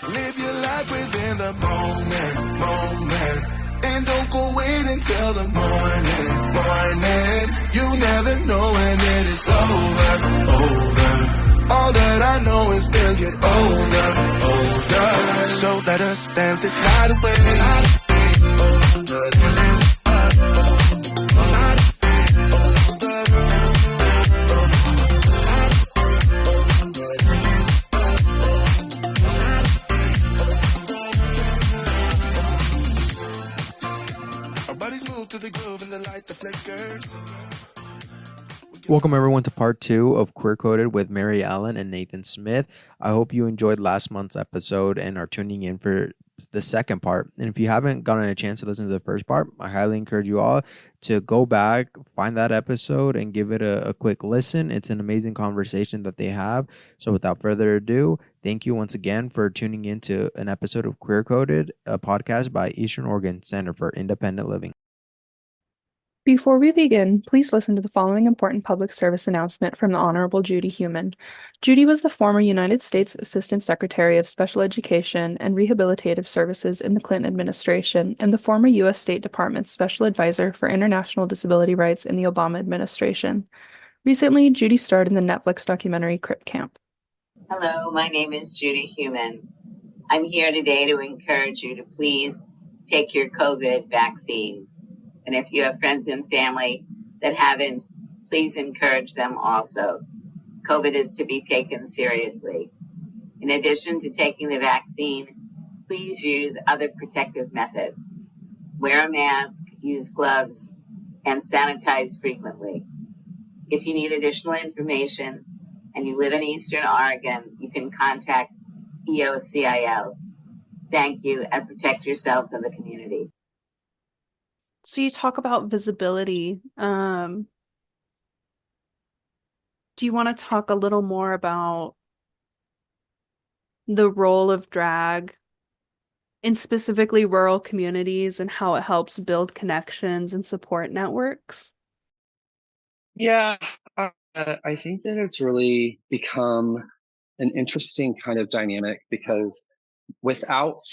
Live your life within the moment. And don't go wait until the morning. You never know when it is over. All that I know is we'll get older. So let us dance this night away. Welcome everyone to part 2 of Queer Coded with Mary Ellen and Nathan Smith. I hope you enjoyed last month's episode and are tuning in for the second part. And if you haven't gotten a chance to listen to the first part, I highly encourage you all to go back, find that episode, and give it a quick listen. It's an amazing conversation that they have. So without further ado, thank you once again for tuning in to an episode of Queer Coded, a podcast by Eastern Oregon Center for Independent Living. Before we begin, please listen to the following important public service announcement from the Honorable Judy Heumann. Judy was the former United States Assistant Secretary of Special Education and Rehabilitative Services in the Clinton administration and the former U.S. State Department's Special Advisor for International Disability Rights in the Obama administration. Recently, Judy starred in the Netflix documentary Crip Camp. Hello, my name is Judy Heumann. I'm here today to encourage you to please take your COVID vaccine. And if you have friends and family that haven't, please encourage them also. COVID is to be taken seriously. In addition to taking the vaccine, please use other protective methods. Wear a mask, use gloves, and sanitize frequently. If you need additional information and you live in Eastern Oregon, you can contact EOCIL. Thank you, and protect yourselves and the community. So you talk about visibility. Do you want to talk a little more about the role of drag in specifically rural communities and how it helps build connections and support networks? Yeah, I think that it's really become an interesting kind of dynamic because without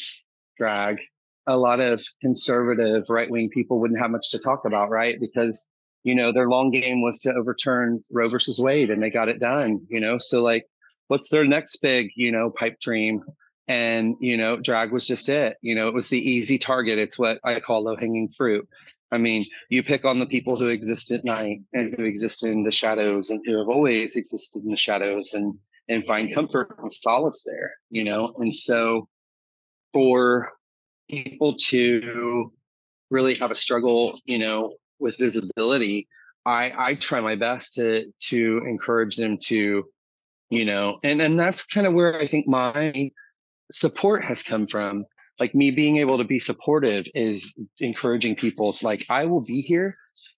drag, a lot of conservative right-wing people wouldn't have much to talk about, right? Because, their long game was to overturn Roe versus Wade and they got it done, So like, what's their next big, pipe dream? And, drag was just it. It was the easy target. It's what I call low-hanging fruit. I mean, you pick on the people who exist at night and who exist in the shadows and who have always existed in the shadows and find comfort and solace there, And so for people to really have a struggle, with visibility, I try my best to encourage them to, and that's kind of where I think my support has come from. Like me being able to be supportive is encouraging people like, I will be here.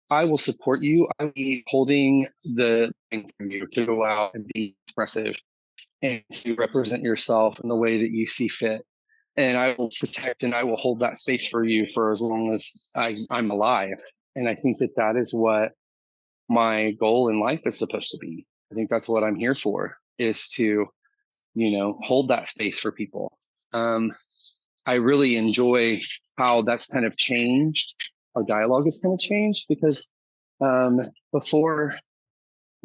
I will support you. I will be holding the thing for you to go out and be expressive and to represent yourself in the way that you see fit. And I will protect and I will hold that space for you for as long as I'm alive. And I think that that is what my goal in life is supposed to be. I think that's what I'm here for, is to, hold that space for people. I really enjoy how that's kind of changed. Our dialogue has kind of changed because before,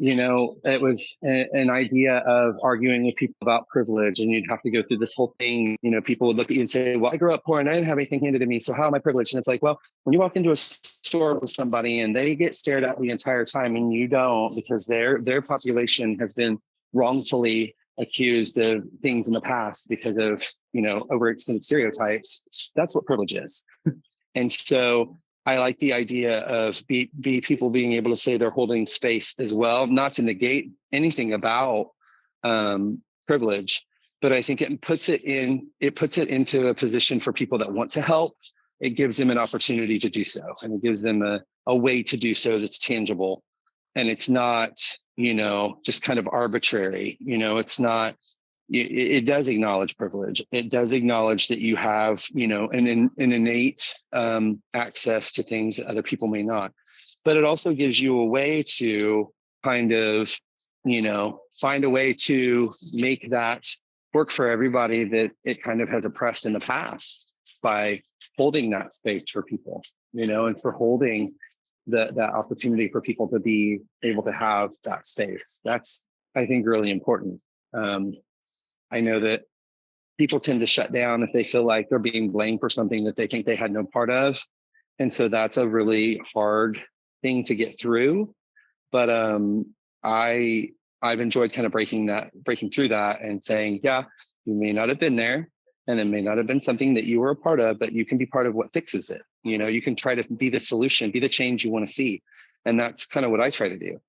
it was an idea of arguing with people about privilege, and you'd have to go through this whole thing. People would look at you and say, well, I grew up poor and I didn't have anything handed to me, so how am I privileged? And it's like, well, when you walk into a store with somebody and they get stared at the entire time and you don't, because their population has been wrongfully accused of things in the past because of, overextended stereotypes, that's what privilege is. And so I like the idea of people being able to say they're holding space as well, not to negate anything about privilege, but I think it puts it into a position for people that want to help. It gives them an opportunity to do so, and it gives them a way to do so that's tangible, and it's not, just kind of arbitrary. It's not. It does acknowledge privilege. It does acknowledge that you have, an innate access to things that other people may not. But it also gives you a way to kind of, find a way to make that work for everybody that it kind of has oppressed in the past by holding that space for people, and for holding that opportunity for people to be able to have that space. That's, I think, really important. I know that people tend to shut down if they feel like they're being blamed for something that they think they had no part of. And so that's a really hard thing to get through. But I've enjoyed kind of breaking through that and saying, yeah, you may not have been there, and it may not have been something that you were a part of, but you can be part of what fixes it. You can try to be the solution, be the change you want to see. And that's kind of what I try to do.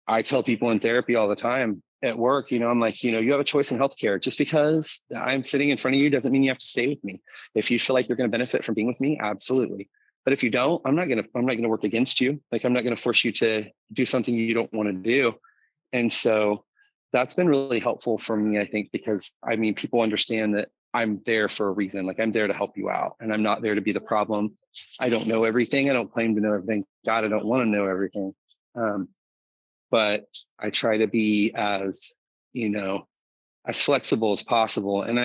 I tell people in therapy all the time at work, I'm like, you have a choice in healthcare. Just because I'm sitting in front of you doesn't mean you have to stay with me. If you feel like you're going to benefit from being with me, absolutely. But if you don't, I'm not going to work against you. Like, I'm not going to force you to do something you don't want to do. And so that's been really helpful for me, I think, because people understand that I'm there for a reason. Like, I'm there to help you out, and I'm not there to be the problem. I don't know everything. I don't claim to know everything. God, I don't want to know everything. But I try to be as flexible as possible. And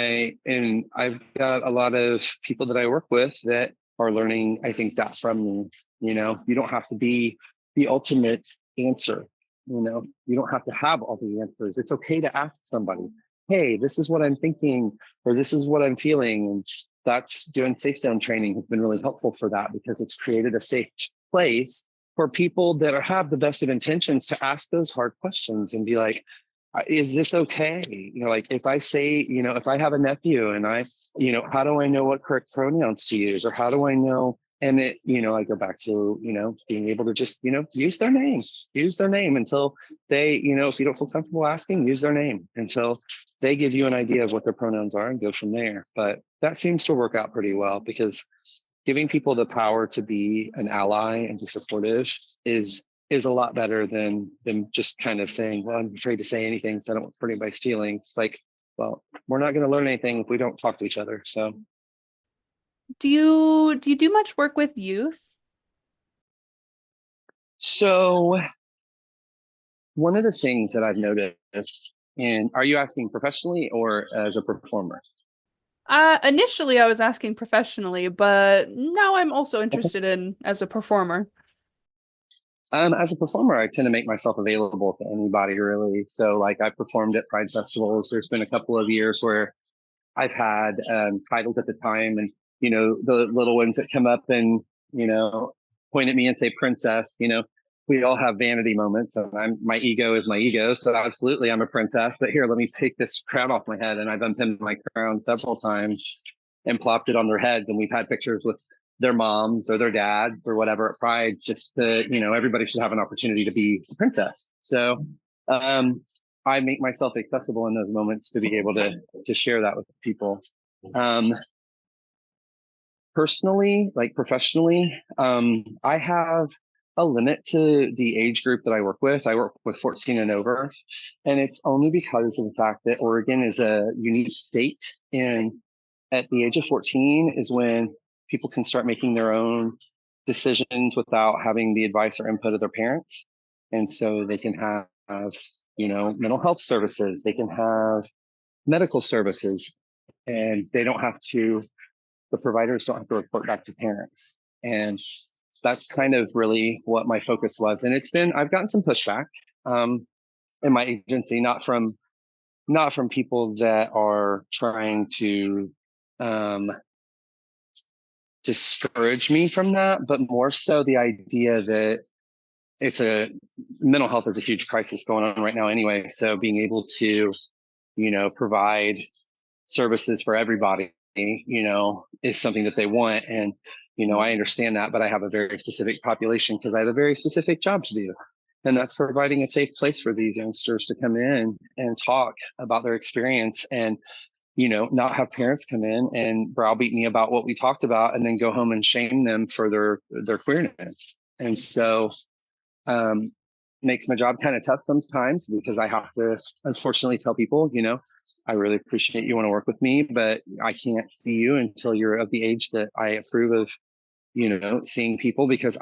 I've got a lot of people that I work with that are learning, I think, that from me. You don't have to be the ultimate answer. You don't have to have all the answers. It's okay to ask somebody, hey, this is what I'm thinking, or this is what I'm feeling. And that's doing safe zone training has been really helpful for that, because it's created a safe place for people that have the best of intentions to ask those hard questions and be like, is this okay? Like, if I say, if I have a nephew and how do I know what correct pronouns to use, or how do I know? And I go back to, being able to just, use their name until they, if you don't feel comfortable asking, use their name until they give you an idea of what their pronouns are and go from there. But that seems to work out pretty well, because giving people the power to be an ally and be supportive is a lot better than just kind of saying, well, I'm afraid to say anything because I don't want to hurt anybody's feelings. Like, well, we're not going to learn anything if we don't talk to each other. So Do you do much work with youth? So one of the things that I've noticed, and are you asking professionally or as a performer? Initially I was asking professionally, but now I'm also interested in as a performer. As a performer, I tend to make myself available to anybody, really. So, like, I've performed at Pride festivals. There's been a couple of years where I've had titles at the time, and the little ones that come up and point at me and say princess. We all have vanity moments, and my ego is my ego. So absolutely, I'm a princess. But here, let me take this crown off my head, and I've unpinned my crown several times and plopped it on their heads, and we've had pictures with their moms or their dads or whatever at Pride, just to, everybody should have an opportunity to be a princess. So I make myself accessible in those moments to be able to share that with people. Personally, like professionally, I have a limit to the age group that I work with. I work with 14 and over, and it's only because of the fact that Oregon is a unique state, and at the age of 14 is when people can start making their own decisions without having the advice or input of their parents. And so they can have, mental health services, they can have medical services, and they don't have to, the providers don't have to report back to parents. And that's kind of really what my focus was. And I've gotten some pushback in my agency, not from people that are trying to discourage me from that, but more so the idea that mental health is a huge crisis going on right now anyway. So being able to, provide services for everybody, is something that they want. And, I understand that, but I have a very specific population because I have a very specific job to do. And that's providing a safe place for these youngsters to come in and talk about their experience, and not have parents come in and browbeat me about what we talked about and then go home and shame them for their queerness. And so makes my job kind of tough sometimes, because I have to unfortunately tell people, I really appreciate you want to work with me, but I can't see you until you're of the age that I approve of, seeing people, because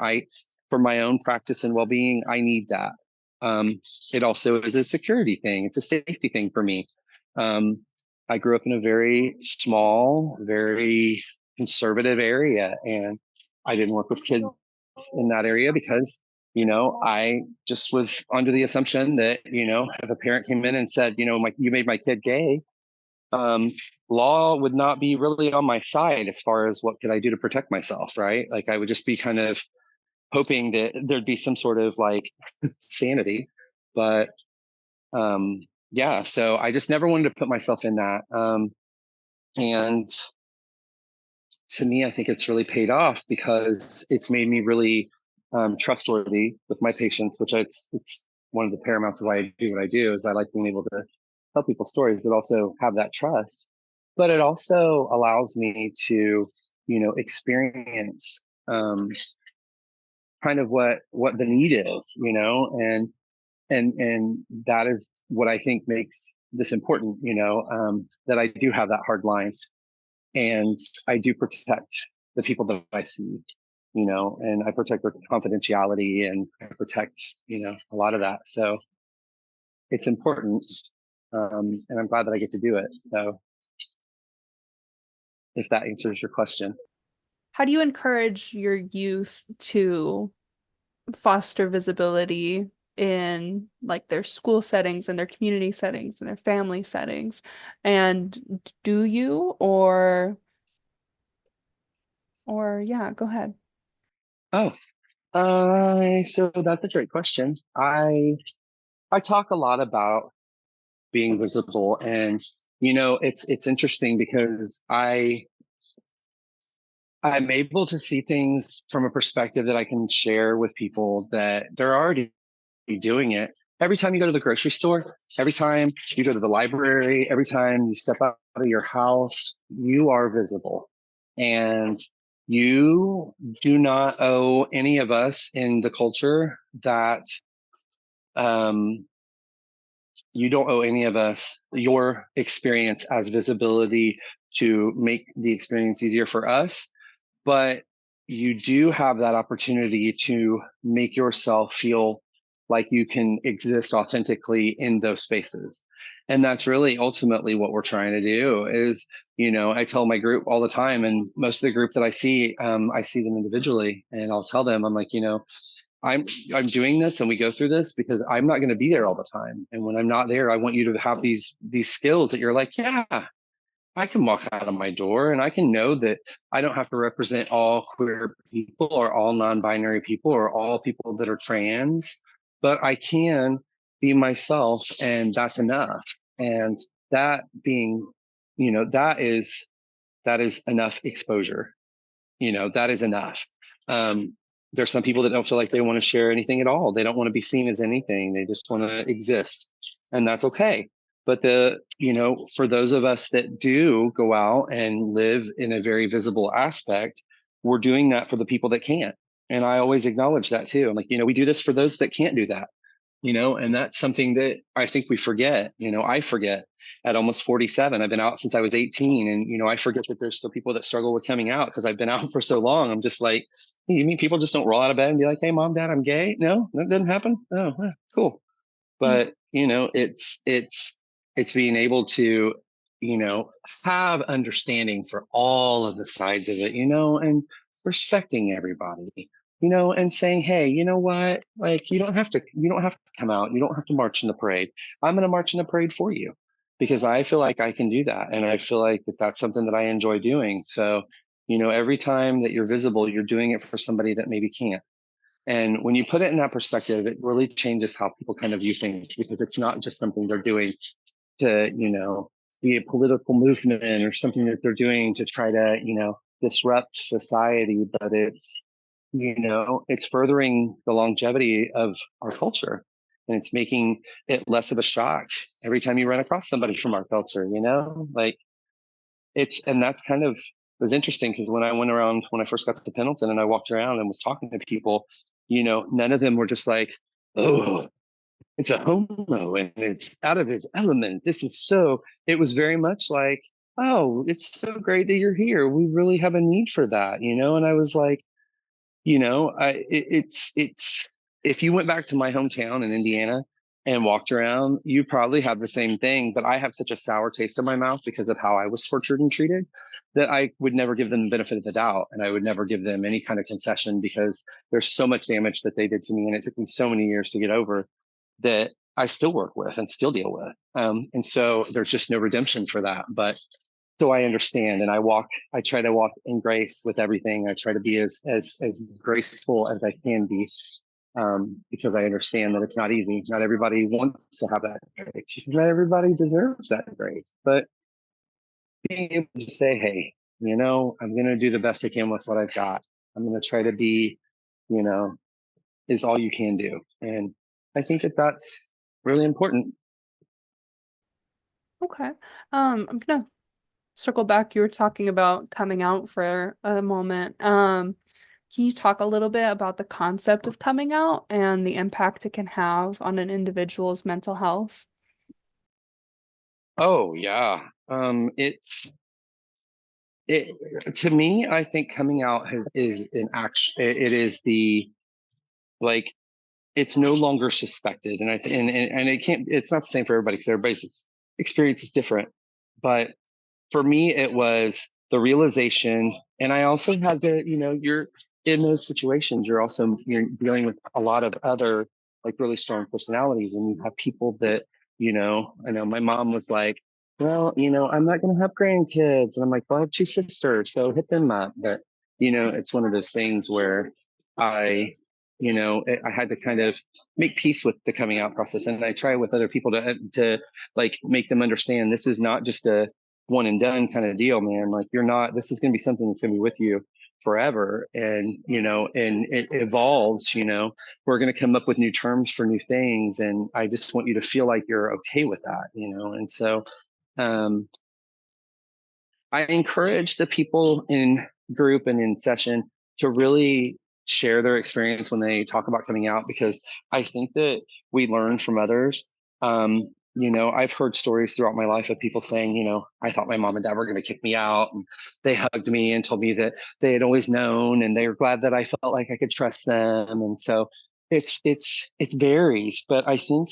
for my own practice and well-being, I need that. It also is a security thing. It's a safety thing for me. I grew up in a very small, very conservative area, and I didn't work with kids in that area because, I just was under the assumption that, if a parent came in and said, you made my kid gay, um, law would not be really on my side as far as what could I do to protect myself, right? Like I would just be kind of hoping that there'd be some sort of like sanity. But yeah, so I just never wanted to put myself in that. And to me, I think it's really paid off because it's made me really trustworthy with my patients, which it's one of the paramounts of why I do what I do is I like being able to tell people stories, but also have that trust. But it also allows me to, experience kind of what the need is, and that is what I think makes this important, that I do have that hard line and I do protect the people that I see, and I protect their confidentiality and I protect, a lot of that. So it's important. And I'm glad that I get to do it. So if that answers your question. How do you encourage your youth to foster visibility in like their school settings and their community settings and their family settings? And do you or yeah, go ahead. Oh, so that's a great question. I talk a lot about being visible, and it's interesting because I'm able to see things from a perspective that I can share with people that they're already doing it. Every time you go to the grocery store, every time you go to the library, every time you step out of your house, you are visible. And you do not owe any of us in the culture that you don't owe any of us your experience as visibility to make the experience easier for us, but you do have that opportunity to make yourself feel like you can exist authentically in those spaces. And that's really ultimately what we're trying to do is, I tell my group all the time, and most of the group that I see them individually, and I'll tell them, I'm like, I'm doing this and we go through this because I'm not going to be there all the time. And when I'm not there, I want you to have these skills that you're like, yeah, I can walk out of my door and I can know that I don't have to represent all queer people or all non-binary people or all people that are trans, but I can be myself and that's enough. And that being, that is enough exposure. That is enough. There's some people that don't feel like they want to share anything at all. They don't want to be seen as anything. They just want to exist. And that's okay. But for those of us that do go out and live in a very visible aspect, we're doing that for the people that can't. And I always acknowledge that too. I'm like, we do this for those that can't do that, and that's something that I think we forget. I forget at almost 47. I've been out since I was 18. And, I forget that there's still people that struggle with coming out because I've been out for so long. I'm just like, hey, you mean people just don't roll out of bed and be like, hey, mom, dad, I'm gay? No, that doesn't happen. Oh, cool. But, it's being able to, have understanding for all of the sides of it, and respecting everybody, and saying, hey, you know what? Like, you don't have to come out. You don't have to march in the parade. I'm going to march in the parade for you because I feel like I can do that. And I feel like that's something that I enjoy doing. So, every time that you're visible, you're doing it for somebody that maybe can't. And when you put it in that perspective, it really changes how people kind of view things because it's not just something they're doing to, be a political movement or something that they're doing to try to, disrupt society, but it's furthering the longevity of our culture. And it's making it less of a shock every time you run across somebody from our culture, like and that's kind of was interesting because when I first got to Pendleton and I walked around and was talking to people, none of them were just like, oh, it's a homo and it's out of his element. It was very much like, oh, it's so great that you're here. We really have a need for that, and I was like, it's if you went back to my hometown in Indiana, and walked around, you probably have the same thing. But I have such a sour taste in my mouth because of how I was tortured and treated that I would never give them the benefit of the doubt. And I would never give them any kind of concession because there's so much damage that they did to me. And it took me so many years to get over that I still work with and still deal with. And so there's just no redemption for that. But so I understand, and I try to walk in grace with everything. I try to be as graceful as I can be, because I understand that it's not easy. Not everybody wants to have that grace. Not everybody deserves that grace. But being able to say, hey, I'm going to do the best I can with what I've got. I'm going to try to be, you know, is all you can do. And I think that that's really important. Okay. I'm gonna circle back. You were talking about coming out for a moment. Can you talk a little bit about the concept of coming out and the impact it can have on an individual's mental health? Oh, yeah. It to me, I think coming out is an action. It is like, it's no longer suspected. And and it can't, it's not the same for everybody because everybody's experience is different. But for me, it was the realization. And I also had to, you're in those situations, you're dealing with a lot of other like really strong personalities. And you have people that, I know my mom was like, well, I'm not going to have grandkids. And I'm like, well, I have two sisters, so hit them up. But, it's one of those things where I, I had to kind of make peace with the coming out process. And I try with other people to like make them understand this is not just a one and done kind of deal, man. Like, this is going to be something that's going to be with you forever. And, and it evolves, we're going to come up with new terms for new things. And I just want you to feel like you're okay with that, And so, um, I encourage the people in group and in session to really share their experience when they talk about coming out, because I think that we learn from others. I've heard stories throughout my life of people saying, I thought my mom and dad were going to kick me out, and they hugged me and told me that they had always known, and they were glad that I felt like I could trust them. And so it varies, but I think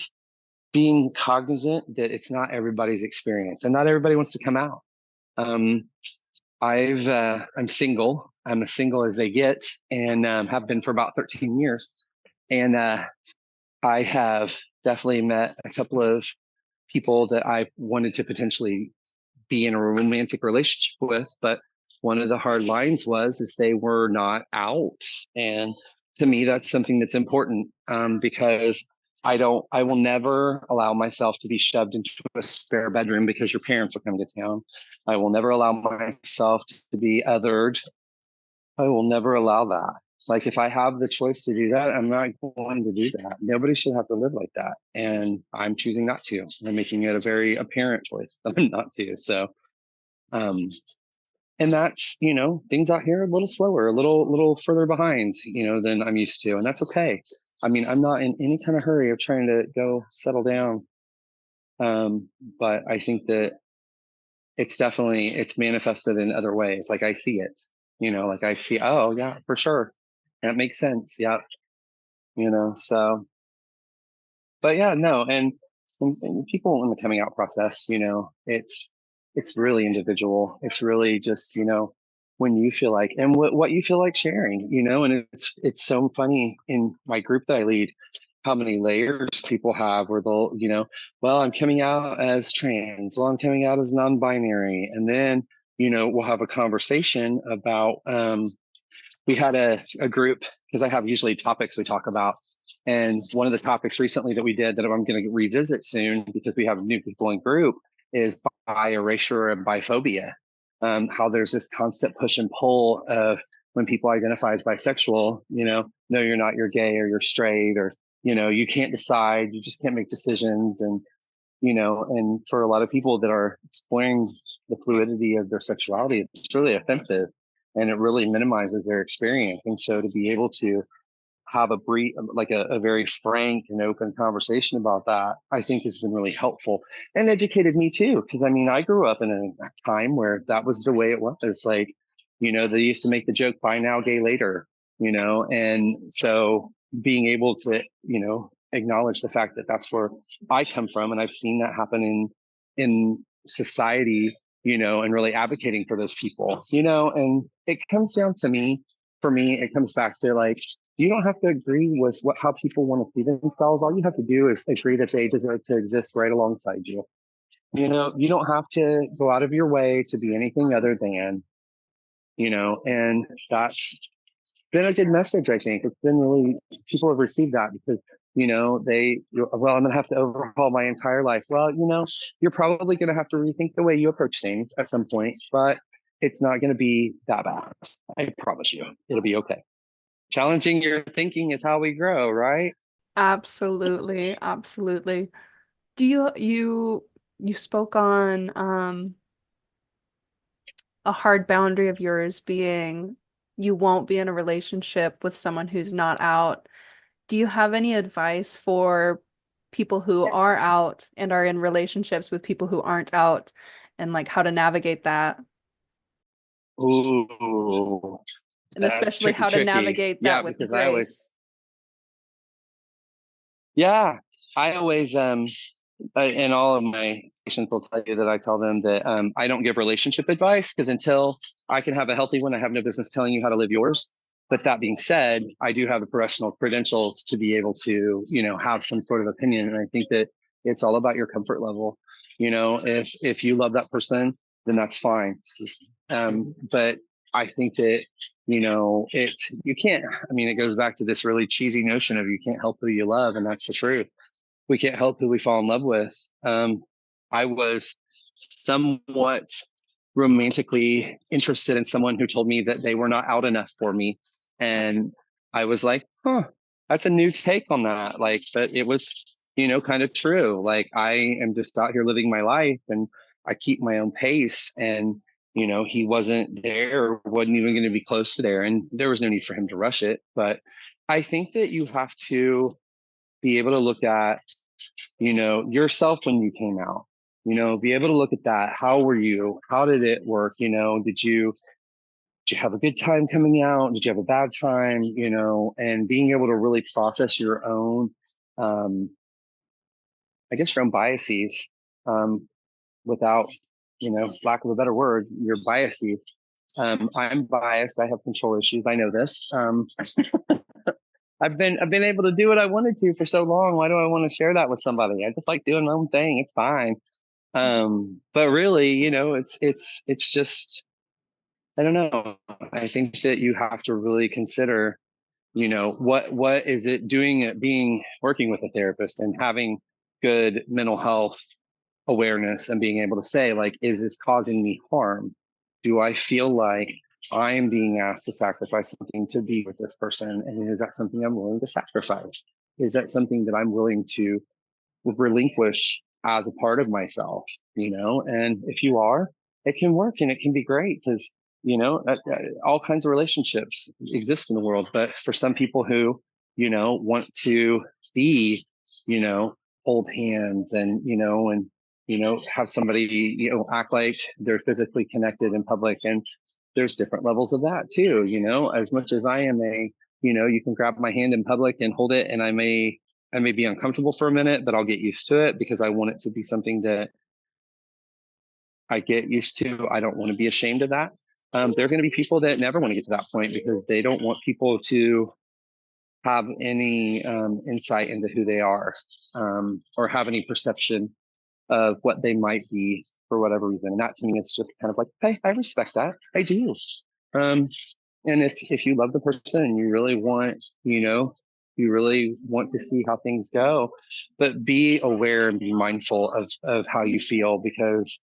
being cognizant that it's not everybody's experience and not everybody wants to come out. Um, I'm single. I'm as single as they get, and have been for about 13 years. And I have definitely met a couple of people that I wanted to potentially be in a romantic relationship with, but one of the hard lines is they were not out. And to me, that's something that's important, because I will never allow myself to be shoved into a spare bedroom because your parents are coming to town. I will never allow myself to be othered. I will never allow that. Like, if I have the choice to do that, I'm not going to do that. Nobody should have to live like that. And I'm choosing not to. I'm making it a very apparent choice that I'm not to. So, um, and that's, things out here are a little slower, a little further behind, than I'm used to. And that's okay. I mean, I'm not in any kind of hurry of trying to go settle down. But I think that it's manifested in other ways. Like, I see it, like I see, oh yeah, for sure. That makes sense. Yeah. So, but yeah, no. And people in the coming out process, it's really individual. It's really just, when you feel like, and what you feel like sharing, and it's so funny in my group that I lead, how many layers people have where they'll, well, I'm coming out as trans, well, I'm coming out as non-binary. And then, we'll have a conversation about, we had a group, because I have usually topics we talk about. And one of the topics recently that we did that I'm going to revisit soon, because we have new people in group, is bi erasure and biphobia. How there's this constant push and pull of when people identify as bisexual, no, you're not, you're gay or you're straight, or, you can't decide, you just can't make decisions. And, and for a lot of people that are exploring the fluidity of their sexuality, it's really offensive and it really minimizes their experience. And so to be able to have a very frank and open conversation about that, I think has been really helpful and educated me too. Because I mean, I grew up in a time where that was the way it was. It's like, they used to make the joke, "Buy now, gay later," and so being able to, acknowledge the fact that that's where I come from, and I've seen that happen in society, and really advocating for those people, and it comes down to me. For me, it comes back to like, you don't have to agree with how people want to see themselves. All you have to do is agree that they deserve to exist right alongside you. You don't have to go out of your way to be anything other than, and that's been a good message. I think it's been really, people have received that because, well, I'm going to have to overhaul my entire life. Well, you're probably going to have to rethink the way you approach things at some point, but it's not going to be that bad. I promise you, it'll be okay. Challenging your thinking is how we grow, right? Absolutely, absolutely. Do you spoke on a hard boundary of yours being you won't be in a relationship with someone who's not out. Do you have any advice for people who are out and are in relationships with people who aren't out and like how to navigate that? Ooh, And especially how to tricky. navigate Yeah, that with because grace. I always, and all of my patients will tell you that I tell them that I don't give relationship advice because until I can have a healthy one, I have no business telling you how to live yours. But that being said, I do have the professional credentials to be able to, have some sort of opinion. And I think that it's all about your comfort level. If you love that person, then that's fine. But I think that, you can't, it goes back to this really cheesy notion of you can't help who you love. And that's the truth. We can't help who we fall in love with. I was somewhat romantically interested in someone who told me that they were not out enough for me. And I was like, that's a new take on that. Like, but it was, kind of true. Like, I am just out here living my life and I keep my own pace. And, he wasn't there, or wasn't even going to be close to there. And there was no need for him to rush it. But I think that you have to be able to look at, yourself when you came out, be able to look at that. How were you? How did it work? Did you have a good time coming out? Did you have a bad time? And being able to really process your own, I guess, your own biases, without, lack of a better word, your biases. I'm biased. I have control issues. I know this. I've been able to do what I wanted to for so long. Why do I want to share that with somebody? I just like doing my own thing. It's fine. But really, it's just, I don't know. I think that you have to really consider, what is it doing at working with a therapist and having good mental health awareness and being able to say, like, is this causing me harm? Do I feel like I am being asked to sacrifice something to be with this person? And is that something I'm willing to sacrifice? Is that something that I'm willing to relinquish as a part of myself? And if you are, it can work and it can be great because, all kinds of relationships exist in the world. But for some people who, want to be, hold hands and, have somebody, act like they're physically connected in public. And there's different levels of that too, as much as I am you can grab my hand in public and hold it. And I may be uncomfortable for a minute, but I'll get used to it because I want it to be something that I get used to. I don't want to be ashamed of that. There are going to be people that never want to get to that point because they don't want people to have any insight into who they are, or have any perception of what they might be for whatever reason. And that to me is just kind of like, hey, I respect that. I do. And if you love the person and you really want, you really want to see how things go, but be aware and be mindful of how you feel, because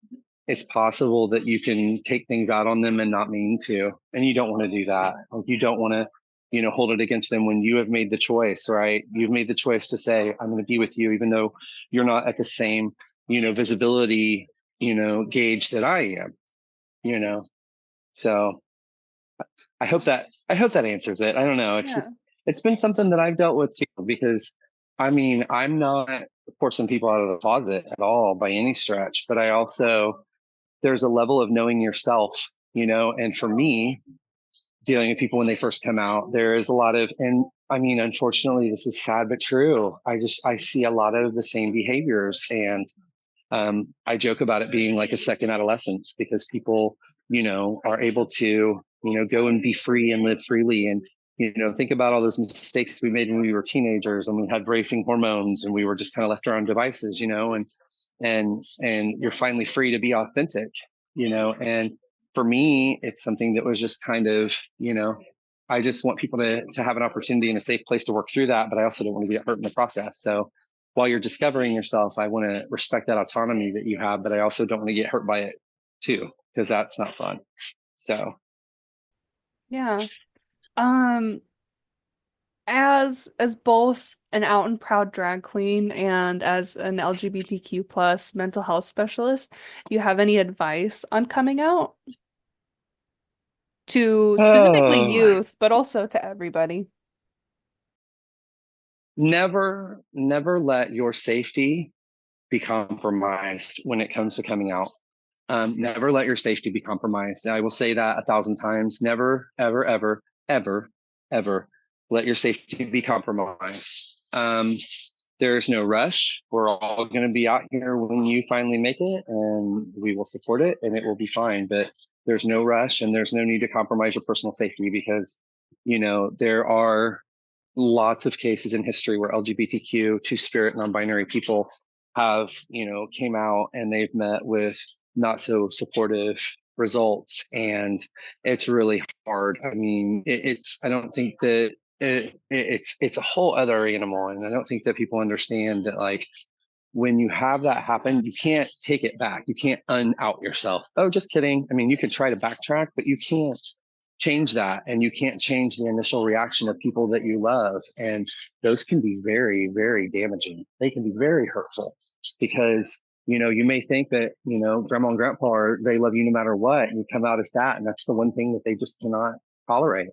it's possible that you can take things out on them and not mean to, and you don't want to do that. Like, you don't want to, hold it against them when you have made the choice, right? You've made the choice to say, I'm going to be with you, even though you're not at the same, visibility, gauge that I am, so I hope that answers it. I don't know. It's just, it's been something that I've dealt with too, because I'm not forcing people out of the closet at all by any stretch, but I also, there's a level of knowing yourself, and for me, dealing with people when they first come out, there is a lot of, and I mean, unfortunately, this is sad but true. I see a lot of the same behaviors, and I joke about it being like a second adolescence because people, are able to, go and be free and live freely. And, think about all those mistakes we made when we were teenagers and we had racing hormones and we were just kind of left our own devices, and you're finally free to be authentic, and for me, it's something that was just kind of, I just want people to have an opportunity and a safe place to work through that, but I also don't want to get hurt in the process. So while you're discovering yourself, I want to respect that autonomy that you have, but I also don't want to get hurt by it too, because that's not fun. So Yeah. Um, as both an out and proud drag queen and as an LGBTQ plus mental health specialist, do you have any advice on coming out to specifically oh, youth, but also to everybody? never let your safety be compromised when it comes to coming out. Never let your safety be compromised. I will say that 1,000 times. Never, ever, ever, ever, ever let your safety be compromised. There's no rush. We're all going to be out here when you finally make it, and we will support it, and it will be fine. But there's no rush, and there's no need to compromise your personal safety because, there are lots of cases in history where LGBTQ, two-spirit, non-binary people have, came out and they've met with not so supportive results, and it's really hard. I mean, I don't think that it's a whole other animal, and I don't think that people understand that, like, when you have that happen, you can't take it back. You can't un-out yourself. Oh, just kidding. I mean, you can try to backtrack, but you can't change that. And you can't change the initial reaction of people that you love. And those can be very, very damaging. They can be very hurtful because, you may think that, grandma and grandpa they love you no matter what. And you come out as that. And that's the one thing that they just cannot tolerate,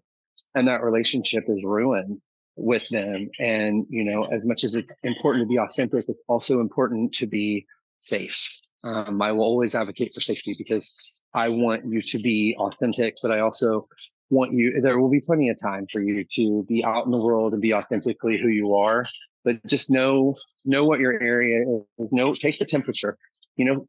and that relationship is ruined with them. And as much as it's important to be authentic, it's also important to be safe. I will always advocate for safety because I want you to be authentic, but I also want there will be plenty of time for you to be out in the world and be authentically who you are, but just know what your area is. Take the temperature,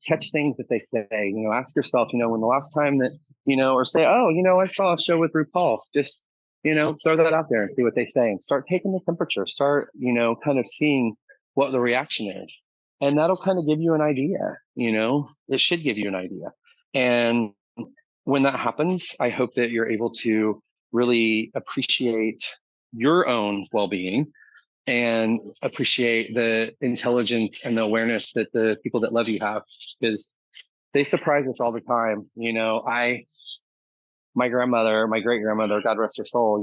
catch things that they say, ask yourself, when the last time that, or say, oh, I saw a show with RuPaul. Just, throw that out there and see what they say, and start taking the temperature, start, kind of seeing what the reaction is. And that'll kind of give you an idea, it should give you an idea. And when that happens, I hope that you're able to really appreciate your own well-being and appreciate the intelligence and the awareness that the people that love you have, because they surprise us all the time. My grandmother, my great grandmother, God rest her soul,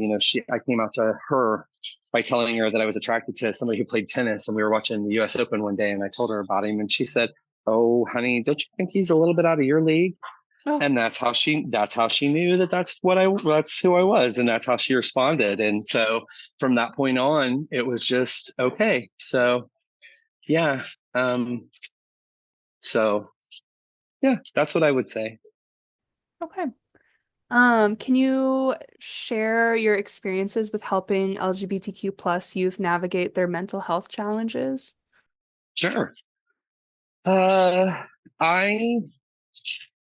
I came out to her by telling her that I was attracted to somebody who played tennis, and we were watching the US Open one day, and I told her about him, and she said, "Oh, honey, don't you think he's a little bit out of your league?" Oh, And that's how she knew that that's who I was, and that's how she responded. And so from that point on, it was just okay. So yeah. So yeah, that's what I would say. okay. Can you share your experiences with helping LGBTQ plus youth navigate their mental health challenges? Sure. I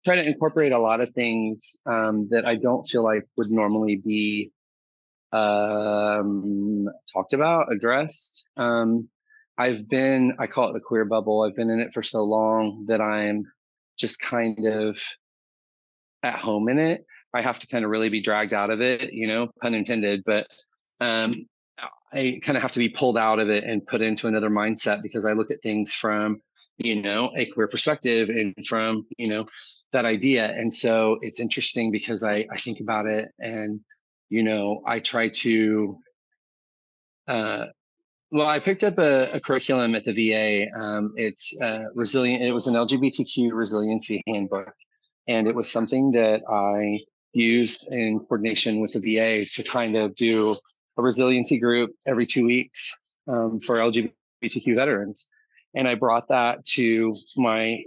try to incorporate a lot of things that I don't feel like would normally be talked about, addressed. I call it the queer bubble. I've been in it for so long that I'm just kind of at home in it. I have to kind of really be dragged out of it, pun intended, but um, I kind of have to be pulled out of it and put into another mindset because I look at things from, a queer perspective and from, that idea. And so it's interesting because I think about it, and, I try to, I picked up a curriculum at the VA. It's resilient. It was an LGBTQ resiliency handbook, and it was something that I used in coordination with the VA to kind of do a resiliency group every 2 weeks for LGBTQ veterans. And I brought that to my,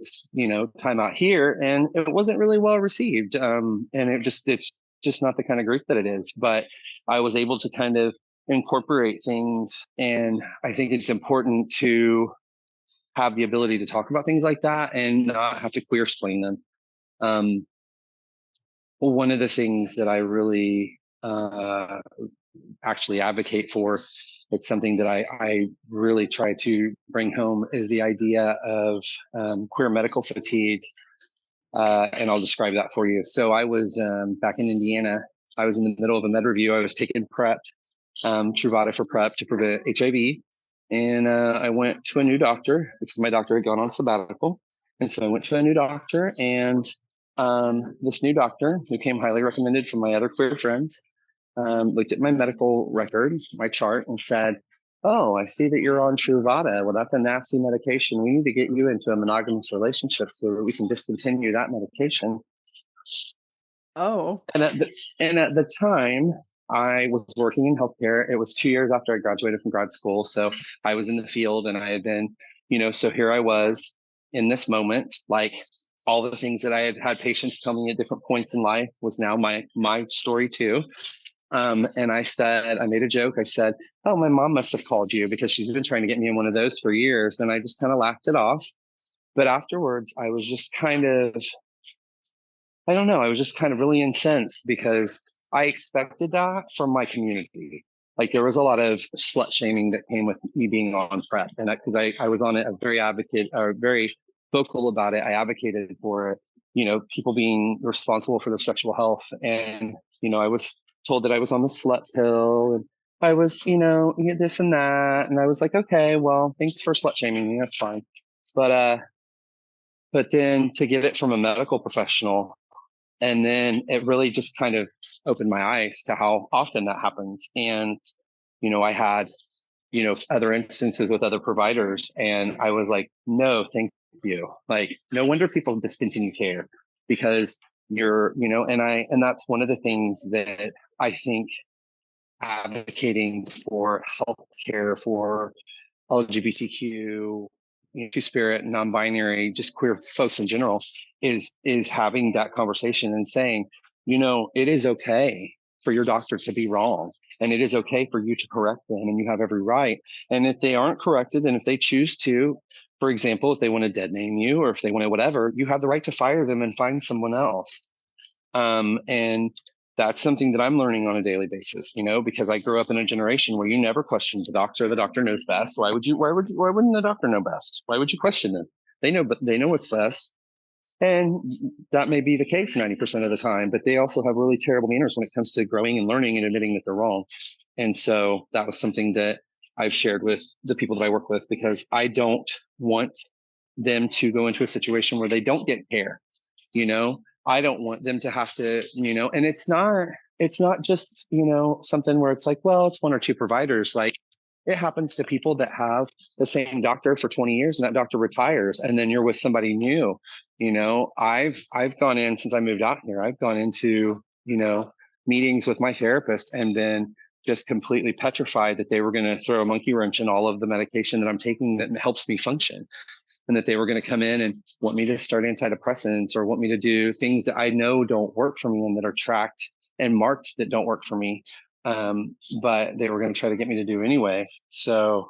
time out here, and it wasn't really well received. And it's just not the kind of group that it is. But I was able to kind of incorporate things. And I think it's important to have the ability to talk about things like that and not have to queer explain them. One of the things that I really actually advocate for, it's something that I really try to bring home, is the idea of queer medical fatigue. And I'll describe that for you. So I was back in Indiana. I was in the middle of a med review. I was taking PrEP, Truvada for PrEP to prevent HIV. And I went to a new doctor because my doctor had gone on sabbatical. And so I went to a new doctor, and this new doctor, who came highly recommended from my other queer friends, looked at my medical record, my chart, and said, "Oh, I see that you're on Truvada. Well, that's a nasty medication. We need to get you into a monogamous relationship so that we can discontinue that medication." Oh. And at the time, I was working in healthcare. It was 2 years after I graduated from grad school. So I was in the field, and I had been, so here I was in this moment, like all the things that I had had patients tell me at different points in life was now my story too. And I made a joke. I said, "Oh, my mom must have called you because she's been trying to get me in one of those for years." And I just kind of laughed it off. But afterwards, I was just kind of, I don't know, I was just kind of really incensed because I expected that from my community. Like there was a lot of slut shaming that came with me being on PrEP. And because I was on it, a very advocate, or very vocal about it. I advocated for it, people being responsible for their sexual health. And, I was told that I was on the slut pill, and I was, this and that. And I was like, okay, well, thanks for slut shaming me. That's fine. But then to get it from a medical professional, and then it really just kind of opened my eyes to how often that happens. And, I had, other instances with other providers, and I was like, no, thank you. Like, no wonder people discontinue care, because and that's one of the things that I think advocating for healthcare for LGBTQ, two-spirit, non-binary, just queer folks in general, is having that conversation and saying, it is okay for your doctor to be wrong, and it is okay for you to correct them, and you have every right. And if they aren't corrected, and if they choose to, for example, if they want to dead name you, or if they want to whatever, you have the right to fire them and find someone else. And that's something that I'm learning on a daily basis, because I grew up in a generation where you never questioned the doctor. The doctor knows best. Why wouldn't the doctor know best? Why would you question them? They know what's best. And that may be the case 90% of the time, but they also have really terrible manners when it comes to growing and learning and admitting that they're wrong. And so that was something that I've shared with the people that I work with, because I don't want them to go into a situation where they don't get care. I don't want them to have to, and it's not just, something where it's like, well, it's one or two providers. Like, it happens to people that have the same doctor for 20 years, and that doctor retires, and then you're with somebody new. I've gone in, since I moved out here, I've gone into, meetings with my therapist, and then just completely petrified that they were going to throw a monkey wrench in all of the medication that I'm taking that helps me function. And that they were going to come in and want me to start antidepressants, or want me to do things that I know don't work for me, and that are tracked and marked that don't work for me. But they were going to try to get me to do anyway. So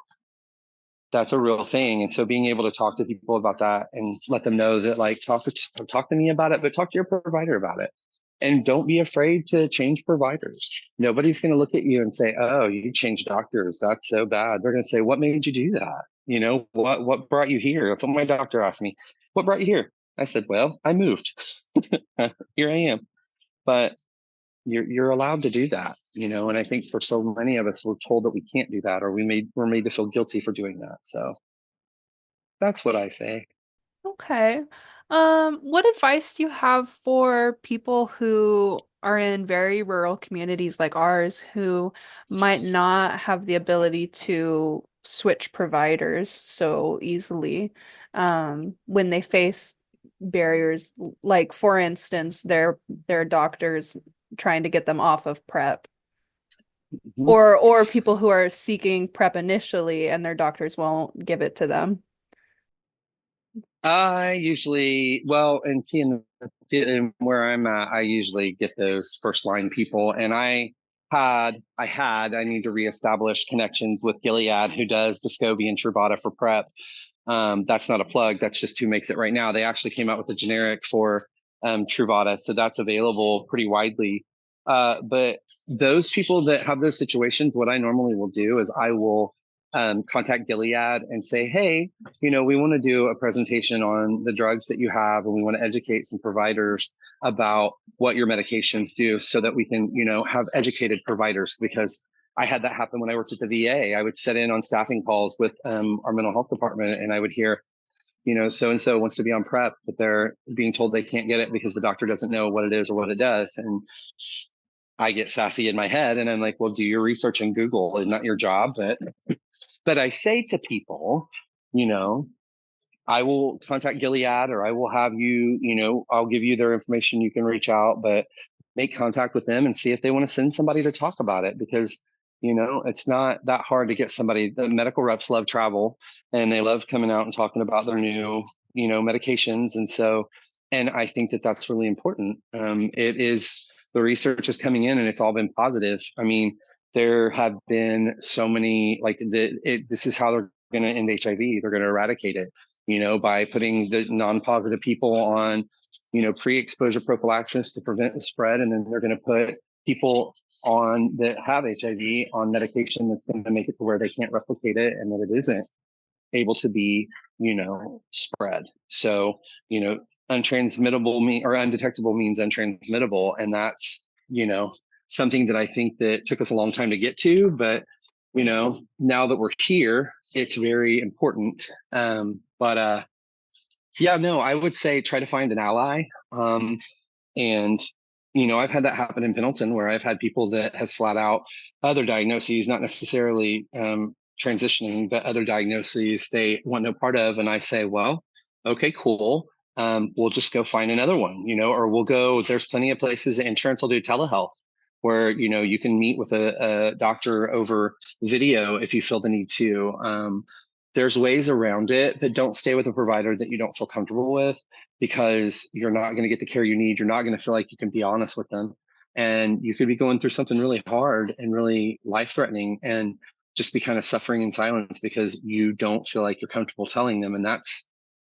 that's a real thing. And so being able to talk to people about that and let them know that, like, talk to me about it, but talk to your provider about it. And don't be afraid to change providers. Nobody's going to look at you and say, "Oh, you changed doctors. That's so bad." They're going to say, "What made you do that? What brought you here?" If my doctor asked me, "What brought you here?" I said, "Well, I moved. Here I am." But you're allowed to do that, and I think for so many of us, we're told that we can't do that, or we're made to feel guilty for doing that. So that's what I say. Okay. What advice do you have for people who are in very rural communities like ours, who might not have the ability to switch providers so easily, when they face barriers, like, for instance, their doctors trying to get them off of PrEP, Mhm. or people who are seeking PrEP initially and their doctors won't give it to them? I usually, well, and seeing in where I'm at, I usually get those first line people, and I I need to reestablish connections with Gilead, who does Descovy and Truvada for PrEP. That's not a plug. That's just who makes it right now. They actually came out with a generic for Truvada, so that's available pretty widely. But those people that have those situations, what I normally will do is I will contact Gilead and say, hey, we want to do a presentation on the drugs that you have, and we want to educate some providers about what your medications do so that we can, have educated providers. Because I had that happen when I worked at the VA. I would sit in on staffing calls with our mental health department, and I would hear, so-and-so wants to be on PrEP, but they're being told they can't get it because the doctor doesn't know what it is or what it does. And I get sassy in my head, and I'm like, well, do your research in Google. It's not your job. But I say to people, I will contact Gilead, or I will have you, I'll give you their information. You can reach out, but make contact with them and see if they want to send somebody to talk about it, because, it's not that hard to get somebody. The medical reps love travel, and they love coming out and talking about their new, medications. And I think that that's really important. The research is coming in and it's all been positive. I mean, there have been so many, this is how they're going to end HIV. They're going to eradicate it, by putting the non-positive people on, pre-exposure prophylaxis to prevent the spread. And then they're going to put people on that have HIV on medication that's going to make it to where they can't replicate it, and that it isn't able to be, spread. So, untransmittable or undetectable means untransmittable. And that's, something that I think that took us a long time to get to, but, now that we're here, it's very important. I would say try to find an ally. And, I've had that happen in Pendleton, where I've had people that have flat out other diagnoses, not necessarily transitioning, but other diagnoses they want no part of. And I say, well, okay, cool. We'll just go find another one, or there's plenty of places that insurance will do telehealth, where, you can meet with a doctor over video if you feel the need to. There's ways around it, but don't stay with a provider that you don't feel comfortable with, because you're not going to get the care you need. You're not going to feel like you can be honest with them. And you could be going through something really hard and really life-threatening, and just be kind of suffering in silence because you don't feel like you're comfortable telling them. And that's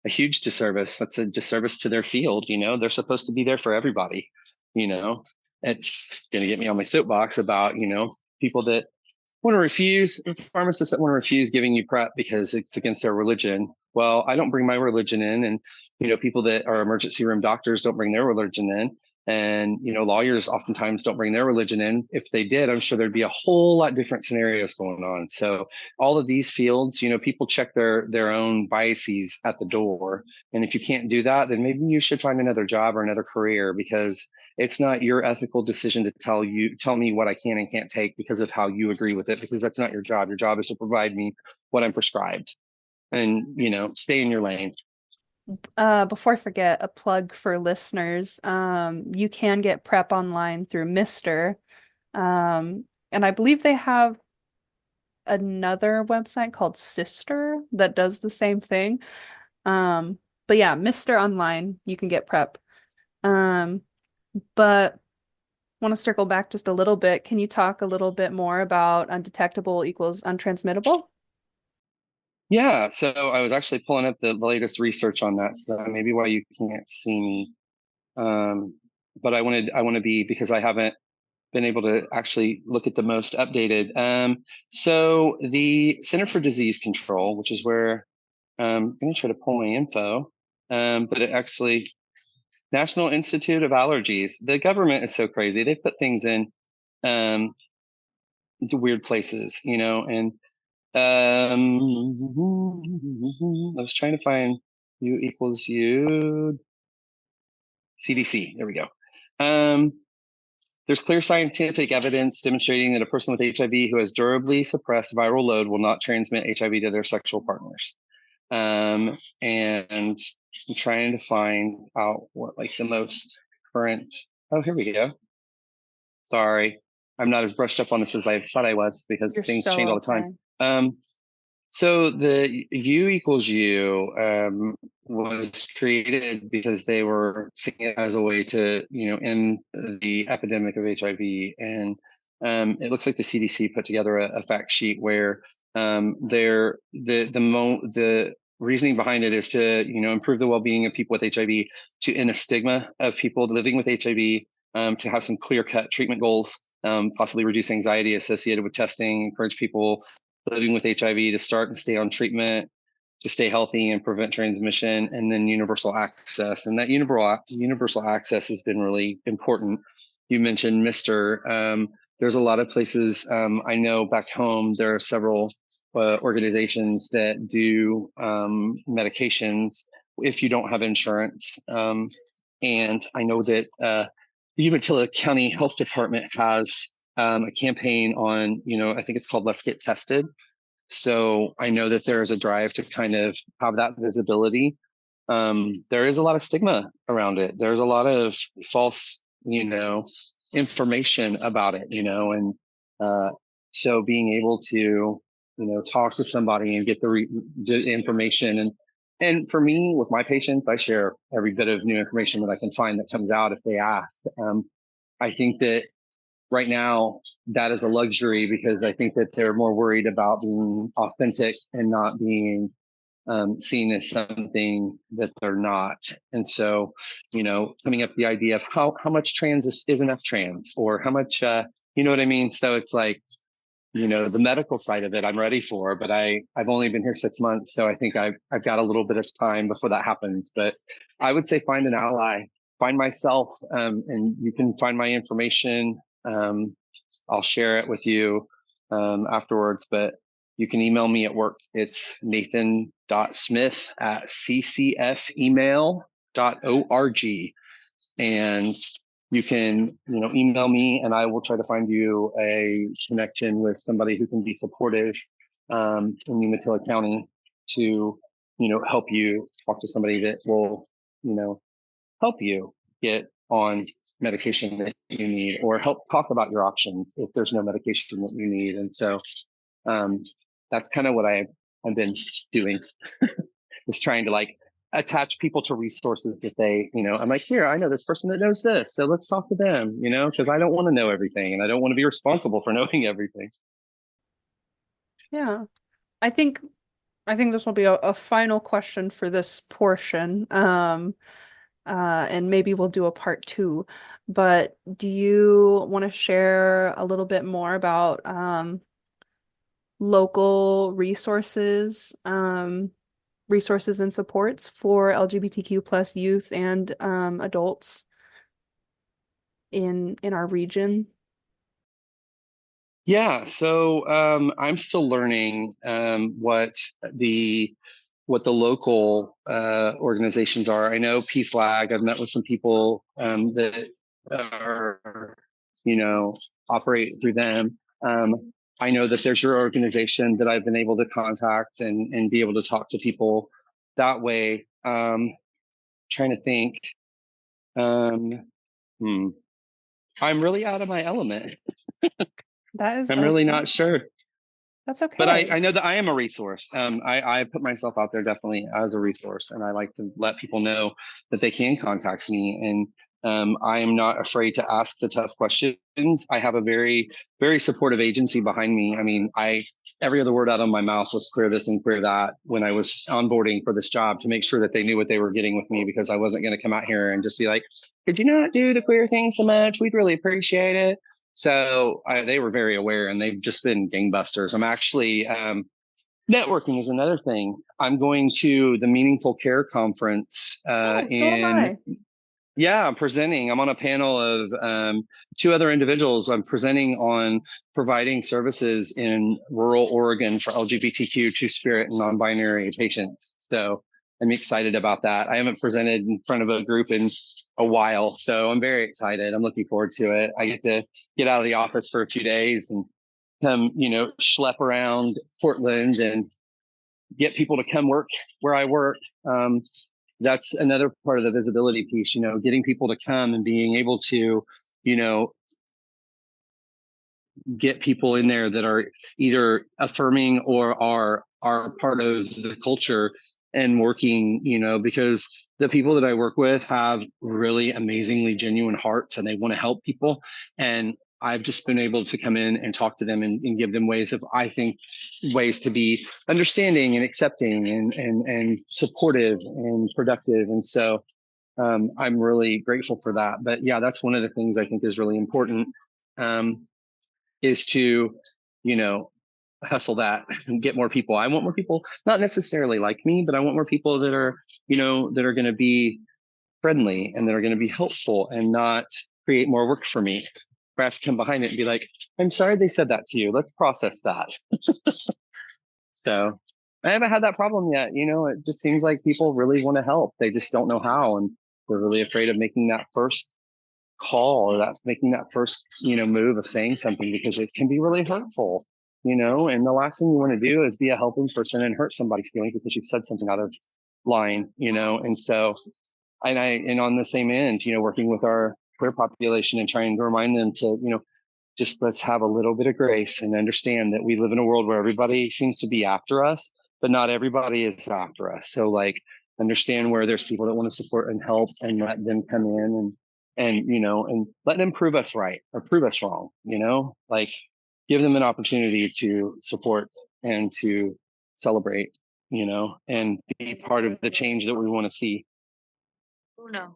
a huge disservice. That's a disservice to their field. They're supposed to be there for everybody. It's going to get me on my soapbox about, people that want to refuse, pharmacists that want to refuse giving you PrEP because it's against their religion. Well, I don't bring my religion in, and people that are emergency room doctors don't bring their religion in, and lawyers oftentimes don't bring their religion in. If they did, I'm sure there'd be a whole lot different scenarios going on. So all of these fields, people check their own biases at the door, and if you can't do that, then maybe you should find another job or another career, because it's not your ethical decision to tell me what I can and can't take because of how you agree with it, because that's not your job. Your job is to provide me what I'm prescribed, and stay in your lane. Before I forget, a plug for listeners. You can get PrEP online through Mister. And I believe they have another website called Sister that does the same thing. But yeah, Mister online, you can get PrEP. But want to circle back just a little bit. Can you talk a little bit more about undetectable equals untransmittable? Yeah, so I was actually pulling up the latest research on that, so that may be why you can't see me. But I want to be, because I haven't been able to actually look at the most updated. So the Center for Disease Control, which is where I'm going to try to pull my info, but it actually, National Institute of Allergies. The government is so crazy. They put things in the weird places, and I was trying to find U equals U. CDC. There we go. There's clear scientific evidence demonstrating that a person with HIV who has durably suppressed viral load will not transmit HIV to their sexual partners. And I'm trying to find out what the most current. Oh, here we go. Sorry, I'm not as brushed up on this as I thought I was, because things change all the time. So the U equals U was created because they were seeing it as a way to, end the epidemic of HIV. And it looks like the CDC put together a fact sheet where the reasoning behind it is to improve the well-being of people with HIV, to end the stigma of people living with HIV, to have some clear-cut treatment goals, possibly reduce anxiety associated with testing, encourage people living with HIV to start and stay on treatment, to stay healthy and prevent transmission, and then universal access. And that universal access has been really important. You mentioned MR. There's a lot of places. I know back home there are several organizations that do medications if you don't have insurance. And I know that the Umatilla County Health Department has a campaign on, I think it's called Let's Get Tested. So I know that there is a drive to kind of have that visibility. There is a lot of stigma around it. There's a lot of false, information about it, and so being able to, talk to somebody and get the information. And for me, with my patients, I share every bit of new information that I can find that comes out if they ask. I think that right now that is a luxury because I think that they're more worried about being authentic and not being seen as something that they're not. And so, coming up with the idea of how much trans is enough trans, or how much, you know what I mean? So it's like, the medical side of it, I'm ready for, but I've only been here 6 months. So I think I've got a little bit of time before that happens. But I would say find an ally, find myself, and you can find my information. I'll share it with you afterwards, but you can email me at work. It's nathan.smith@ccsemail.org. And you can, email me and I will try to find you a connection with somebody who can be supportive in Umatilla County to, help you talk to somebody that will, help you get on medication that you need, or help talk about your options if there's no medication that you need. And so that's kind of what I've been doing is trying to attach people to resources that they, I'm like, here, I know this person that knows this, so let's talk to them, because I don't want to know everything and I don't want to be responsible for knowing everything. Yeah. I think this will be a final question for this portion. And maybe we'll do a part 2. But do you want to share a little bit more about local resources, resources and supports for LGBTQ plus youth and adults in our region? Yeah, so I'm still learning what the local organizations are. I know PFLAG. I've met with some people that are, operate through them. I know that there's your organization that I've been able to contact and be able to talk to people that way. Trying to think. I'm really out of my element. That is I'm really not sure. That's okay. But I know that I am a resource. I put myself out there definitely as a resource, and I like to let people know that they can contact me. And I am not afraid to ask the tough questions. I have a very, very supportive agency behind me. I mean, every other word out of my mouth was clear this and clear that when I was onboarding for this job, to make sure that they knew what they were getting with me, because I wasn't going to come out here and just be like, could you not do the queer thing so much? We'd really appreciate it. So they were very aware, and they've just been gangbusters. I'm actually networking is another thing. I'm going to the Meaningful Care Conference Yeah, I'm presenting. I'm on a panel of 2 other individuals. I'm presenting on providing services in rural Oregon for LGBTQ, Two-Spirit, and non-binary patients. So I'm excited about that. I haven't presented in front of a group in a while, so I'm very excited. I'm looking forward to it. I get to get out of the office for a few days and come, schlep around Portland and get people to come work where I work. That's another part of the visibility piece, getting people to come and being able to, get people in there that are either affirming or are part of the culture and working, because the people that I work with have really amazingly genuine hearts and they want to help people. And I've just been able to come in and talk to them and give them ways to be understanding and accepting and supportive and productive. And so I'm really grateful for that. But yeah, that's one of the things I think is really important, is to, hustle that and get more people. I want more people, not necessarily like me, but I want more people that are, that are going to be friendly and that are going to be helpful and not create more work for me. I have to come behind it and be like, I'm sorry they said that to you. Let's process that. So I haven't had that problem yet. It just seems like people really want to help. They just don't know how. And they're really afraid of making that first call or making that first, move of saying something, because it can be really hurtful, and the last thing you want to do is be a helping person and hurt somebody's feelings because you've said something out of line, and so, and on the same end, working with our queer population and trying to remind them to, just let's have a little bit of grace and understand that we live in a world where everybody seems to be after us, but not everybody is after us. So understand where there's people that want to support and help, and let them come in and let them prove us right or prove us wrong, give them an opportunity to support and to celebrate, and be part of the change that we want to see. Oh, no.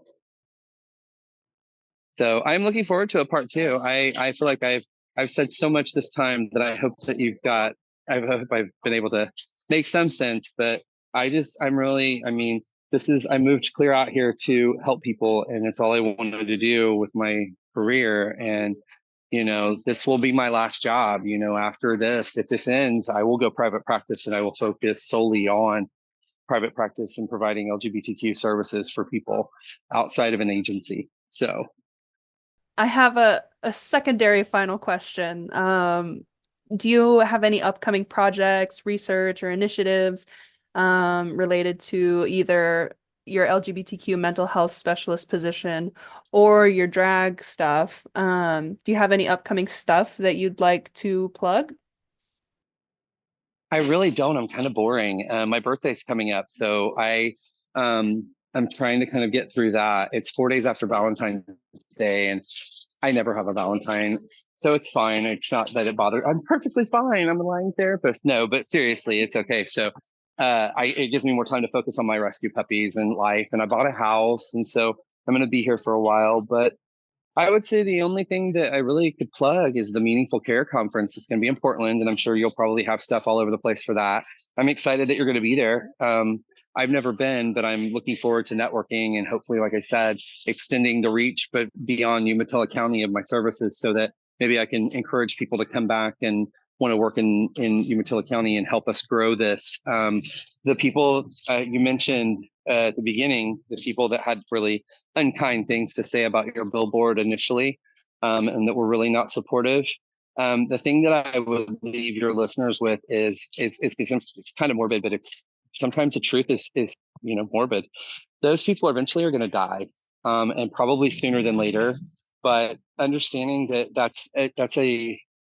So I'm looking forward to a part 2. I feel like I've said so much this time that I hope that I hope I've been able to make some sense, but I moved clear out here to help people, and it's all I wanted to do with my career. And, this will be my last job. After this, if this ends, I will go private practice and I will focus solely on private practice and providing LGBTQ services for people outside of an agency. So I have a secondary final question. Do you have any upcoming projects, research, or initiatives related to either your LGBTQ mental health specialist position or your drag stuff? Do you have any upcoming stuff that you'd like to plug? I really don't. I'm kind of boring. My birthday's coming up, so I'm trying to kind of get through that. It's 4 days after Valentine's Day, and I never have a Valentine, so it's fine. It's not that it bothers. I'm perfectly fine. I'm a lying therapist. No, but seriously, it's okay. So it gives me more time to focus on my rescue puppies and life. And I bought a house, and so I'm going to be here for a while. But I would say the only thing that I really could plug is the Meaningful Care Conference. It's going to be in Portland, and I'm sure you'll probably have stuff all over the place for that. I'm excited that you're going to be there. I've never been, but I'm looking forward to networking and hopefully, like I said, extending the reach, but beyond Umatilla County of my services, so that maybe I can encourage people to come back and want to work in Umatilla County and help us grow this. The people you mentioned at the beginning, the people that had really unkind things to say about your billboard initially, and that were really not supportive. The thing that I would leave your listeners with is it's kind of morbid, but it's sometimes the truth is morbid. Those people eventually are going to die, and probably sooner than later. But understanding that that's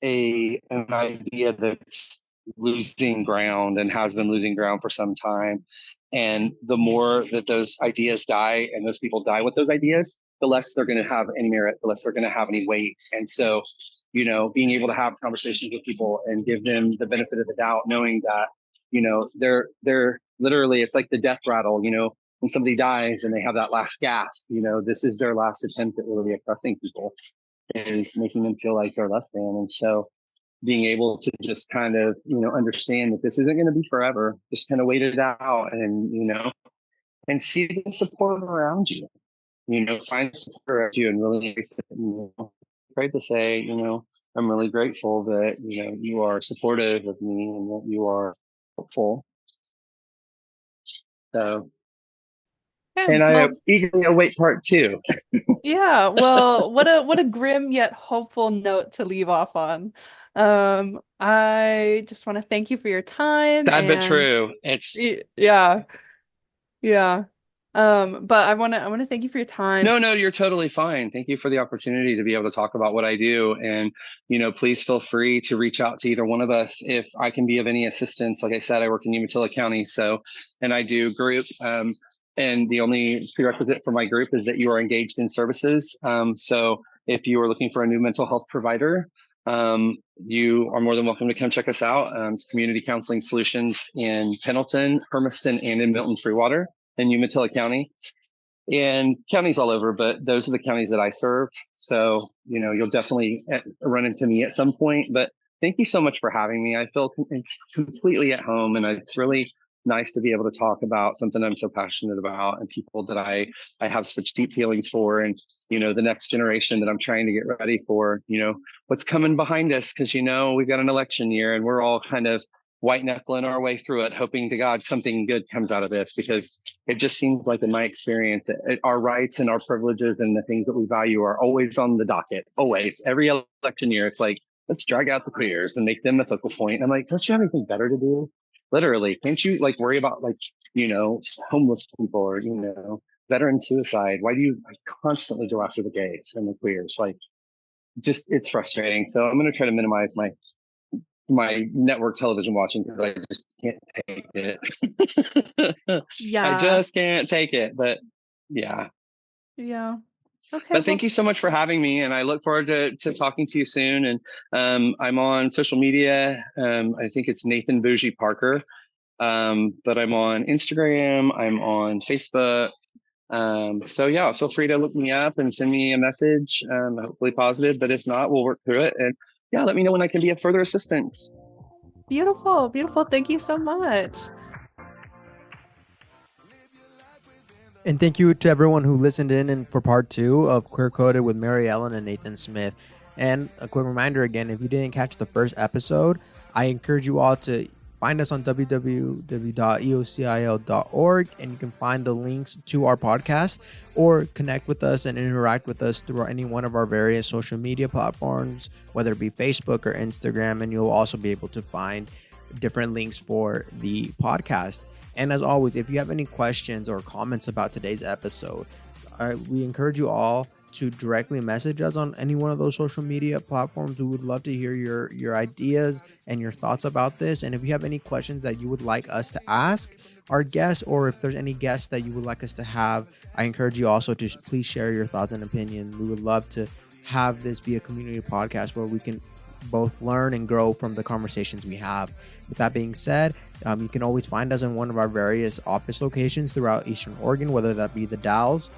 an idea that's losing ground and has been losing ground for some time. And the more that those ideas die and those people die with those ideas, the less they're going to have any merit, the less they're going to have any weight. And so, being able to have conversations with people and give them the benefit of the doubt, knowing that, they're literally, it's like the death rattle, when somebody dies and they have that last gasp, this is their last attempt at really oppressing people, is making them feel like they're less than. And so being able to just kind of, understand that this isn't going to be forever, just kind of wait it out and see the support around you, find support around you, and really, afraid to say, I'm really grateful that, you are supportive of me and that you are helpful. So, Yeah, and I well, eagerly await part 2. yeah, well, what a grim yet hopeful note to leave off on. I just want to thank you for your time Sad but and true. It's yeah, yeah. But I want to thank you for your time. No, you're totally fine. Thank you for the opportunity to be able to talk about what I do. And, please feel free to reach out to either one of us if I can be of any assistance. Like I said, I work in Umatilla County, and I do group. And the only prerequisite for my group is that you are engaged in services. So if you are looking for a new mental health provider, you are more than welcome to come check us out. It's Community Counseling Solutions in Pendleton, Hermiston, and in Milton Freewater in Umatilla County. And counties all over, but those are the counties that I serve. So, you'll definitely run into me at some point. But thank you so much for having me. I feel completely at home, and it's really nice to be able to talk about something I'm so passionate about and people that I have such deep feelings for, and the next generation that I'm trying to get ready for, what's coming behind us, because we've got an election year and we're all kind of white knuckling our way through it, hoping to God something good comes out of this, because it just seems like, in my experience, our rights and our privileges and the things that we value are always on the docket. Always, every election year, it's like, let's drag out the queers and make them the focal point. I'm like, don't you have anything better to do? Literally, can't you worry about homeless people or veteran suicide? Why do you constantly go after the gays and the queers? It's frustrating. So I'm going to try to minimize my network television watching, because I just can't take it. Yeah. I just can't take it. But yeah. Yeah. Okay. But thank you so much for having me, and I look forward to talking to you soon. And I'm on social media. I think it's Nathan Bougie Parker. But I'm on Instagram. I'm on Facebook. So yeah, feel free to look me up and send me a message, hopefully positive. But if not, we'll work through it. And yeah, let me know when I can be of further assistance. Beautiful. Beautiful. Thank you so much. And thank you to everyone who listened in and for part 2 of Queer Coded with Mary Ellen and Nathan Smith. And a quick reminder again, if you didn't catch the first episode, I encourage you all to find us on www.eocil.org, and you can find the links to our podcast, or connect with us and interact with us through any one of our various social media platforms, whether it be Facebook or Instagram, and you'll also be able to find different links for the podcast. And as always, if you have any questions or comments about today's episode, we encourage you all to directly message us on any one of those social media platforms. We would love to hear your ideas and your thoughts about this. And if you have any questions that you would like us to ask our guests, or if there's any guests that you would like us to have, I encourage you also to please share your thoughts and opinions. We would love to have this be a community podcast where we can both learn and grow from the conversations we have. With that being said, you can always find us in one of our various office locations throughout Eastern Oregon, whether that be the Dalles,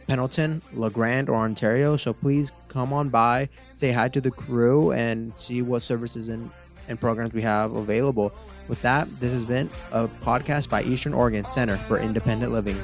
Pendleton, LeGrand, or Ontario. So please come on by, say hi to the crew, and see what services and programs we have available. With that, this has been a podcast by Eastern Oregon Center for Independent Living.